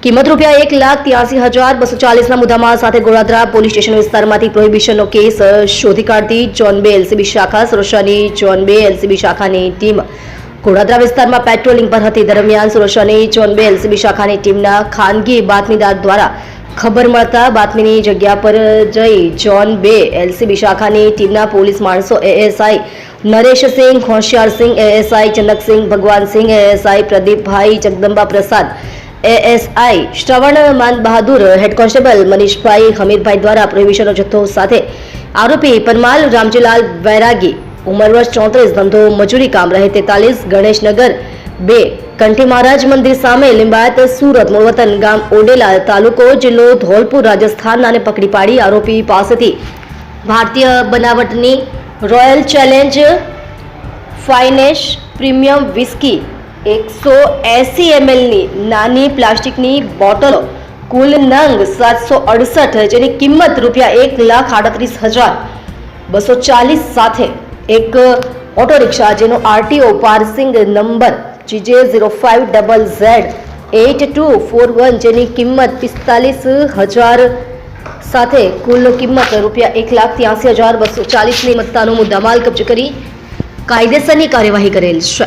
કિંમત ₹1,83,240 મુદ્દામાલ સાથે ગોળાદરા પોલીસ સ્ટેશન વિસ્તારમાંથી પ્રોહિબિશનનો કેસ શોધી કાઢતી જોન 2 એલસીબી શાખા સુરક્ષાની જોન 2 એલસીબી શાખાની ટીમ ગોળાદરા વિસ્તારમાં પેટ્રોલિંગ પર હતી. દરમિયાન સુરક્ષાની જોન 2 એલસીબી શાખાની ટીમના ખાનગી બાતમીદાર દ્વારા ખબર મળતા બાતમીની જગ્યા પર જઈ જોન 2 એલસીબી શાખાની ટીમના પોલીસ માણસો એએસઆઈ નરેશસિંહ, હોશિયારસિંહ, એએસઆઈ ચનકસિંહ, ભગવાનસિંહ, એએસઆઈ પ્રદીપભાઈ, જગદંબા પ્રસાદ, એએસઆઈ શ્રવણ માન બહાદુર, હેડ કોન્સ્ટેબલ મનીષભાઈ હમીરભાઈ દ્વારા પ્રોહિબિશનનો જથ્થો સાથે આરોપી પરમાલ રામજીલાલ વૈરાગી, ઉંમર વર્ષ 34, ધંધો મજૂરી, કામ રહે 43, ગણેશનગર 2, કંઠી મહારાજ મંદિર સામે, લિંબાયત, સુરત, મૂળ વતન ગામ ઓડેલા, તાલુકો જિલ્લો ધોલપુર, રાજસ્થાનને પકડી પાડી આરોપી પાસેથી ભારતીય બનાવટની રોયલ ચેલેન્જ ફાઇનેશ પ્રીમિયમ વિસ્કી 180 mlની નાની પ્લાસ્ટિકની બોટલો કુલ નંગ 768 જેની કિંમત ₹1,38,240 સાથે એક ઓટો રિક્ષા જેનો આરટીઓ પાર્સિંગ નંબર GJ05ZZ8241 જેની કિંમત 45,000 સાથે કુલ કિંમત ₹1,83,240ની મત્તાનો મુદ્દામાલ કબજે કરી કાયદેસરની કાર્યવાહી કરેલ છે.